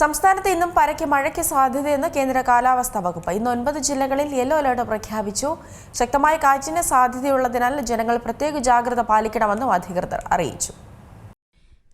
സംസ്ഥാനത്ത് ഇന്നും പരക്കെ മഴയ്ക്ക് സാധ്യതയെന്ന് കേന്ദ്ര കാലാവസ്ഥാ വകുപ്പ്. ഇന്ന് 9 ജില്ലകളിൽ യെല്ലോ അലർട്ട് പ്രഖ്യാപിച്ചു. ശക്തമായ കാറ്റിന് സാധ്യതയുള്ളതിനാൽ ജനങ്ങൾ പ്രത്യേക ജാഗ്രത പാലിക്കണമെന്നും അധികൃതർ അറിയിച്ചു.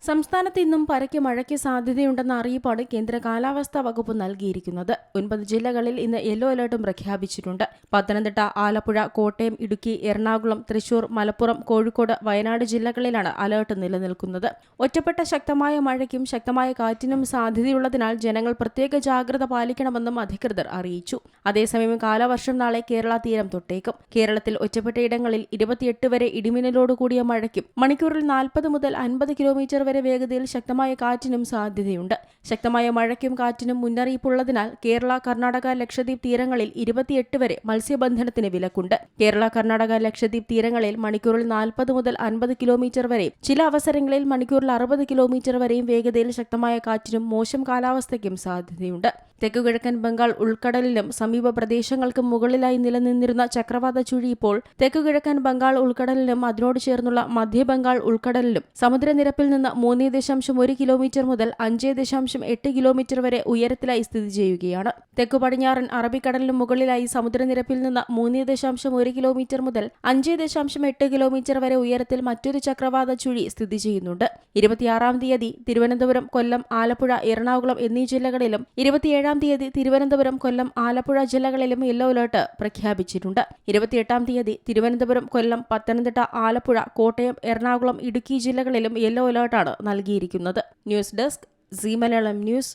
സംസ്ഥാനത്ത് ഇന്നും പരക്കെ മഴയ്ക്ക് സാധ്യതയുണ്ടെന്ന അറിയിപ്പാണ് കേന്ദ്ര കാലാവസ്ഥാ വകുപ്പ് നൽകിയിരിക്കുന്നത്. 9 ജില്ലകളിൽ ഇന്ന് യെല്ലോ അലർട്ടും പ്രഖ്യാപിച്ചിട്ടുണ്ട്. പത്തനംതിട്ട, ആലപ്പുഴ, കോട്ടയം, ഇടുക്കി, എറണാകുളം, തൃശൂർ, മലപ്പുറം, കോഴിക്കോട്, വയനാട് ജില്ലകളിലാണ് അലർട്ട് നിലനിൽക്കുന്നത്. ഒറ്റപ്പെട്ട ശക്തമായ മഴയ്ക്കും ശക്തമായ കാറ്റിനും സാധ്യതയുള്ളതിനാൽ ജനങ്ങൾ പ്രത്യേക ജാഗ്രത പാലിക്കണമെന്നും അധികൃതർ അറിയിച്ചു. അതേസമയം കാലവർഷം നാളെ കേരള തീരം തൊട്ടേക്കും. കേരളത്തിൽ ഒറ്റപ്പെട്ട ഇടങ്ങളിൽ 28 വരെ ഇടിമിന്നലോടുകൂടിയ മഴയ്ക്കും മണിക്കൂറിൽ 40 മുതൽ 50 കിലോമീറ്റർ വരെ വേഗതയിൽ ശക്തമായ കാറ്റിനും സാധ്യതയുണ്ട്. ശക്തമായ മഴയ്ക്കും കാറ്റിനും മുന്നറിയിപ്പുള്ളതിനാൽ കേരള, കർണാടക, ലക്ഷദ്വീപ് തീരങ്ങളിൽ 28 വരെ മത്സ്യബന്ധനത്തിന് വിലക്കുണ്ട്. കേരള, കർണാടക, ലക്ഷദ്വീപ് തീരങ്ങളിൽ മണിക്കൂറിൽ 40 മുതൽ 50 കിലോമീറ്റർ വരെയും ചില അവസരങ്ങളിൽ മണിക്കൂറിൽ 60 കിലോമീറ്റർ വരെയും വേഗതയിൽ ശക്തമായ കാറ്റിനും മോശം കാലാവസ്ഥയ്ക്കും സാധ്യതയുണ്ട്. തെക്കുകിഴക്കൻ ബംഗാൾ ഉൾക്കടലിലും സമീപ പ്രദേശങ്ങൾക്കും മുകളിലായി നിലനിന്നിരുന്ന ചക്രവാത ചുഴി ഇപ്പോൾ തെക്കുകിഴക്കൻ ബംഗാൾ ഉൾക്കടലിലും അതിനോട് ചേർന്നുള്ള മധ്യ ബംഗാൾ ഉൾക്കടലിലും സമുദ്രനിരപ്പിൽ നിന്ന് 3.1 കിലോമീറ്റർ മുതൽ 5.8 കിലോമീറ്റർ വരെ ഉയരത്തിലായി സ്ഥിതി ചെയ്യുകയാണ്. തെക്കു പടിഞ്ഞാറൻ അറബിക്കടലിന് മുകളിലായി സമുദ്രനിരപ്പിൽ നിന്ന് 3.1 കിലോമീറ്റർ മുതൽ 5.8 കിലോമീറ്റർ വരെ ഉയരത്തിൽ മറ്റൊരു ചക്രവാത ചുഴി സ്ഥിതി ചെയ്യുന്നുണ്ട്. 26-ാം തീയതി തിരുവനന്തപുരം, കൊല്ലം, ആലപ്പുഴ, എറണാകുളം എന്നീ ജില്ലകളിലും 27-ാം തീയതി തിരുവനന്തപുരം, കൊല്ലം, ആലപ്പുഴ ജില്ലകളിലും യെല്ലോ അലർട്ട് പ്രഖ്യാപിച്ചിട്ടുണ്ട്. 28-ാം തീയതി തിരുവനന്തപുരം, കൊല്ലം, പത്തനംതിട്ട, ആലപ്പുഴ, കോട്ടയം, എറണാകുളം, ഇടുക്കി ജില്ലകളിലും യെല്ലോ അലർട്ടാണ് നൽകിയിരിക്കുന്നത്. News desk Zee Malayalam news.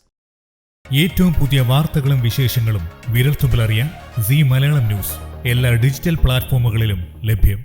ഏറ്റവും പുതിയ വാർത്തകളും വിശേഷങ്ങളും വിരൽത്തുമ്പിലറിയാൻ സീ മലയാളം ന്യൂസ് എല്ലാ ഡിജിറ്റൽ പ്ലാറ്റ്ഫോമുകളിലും ലഭ്യം.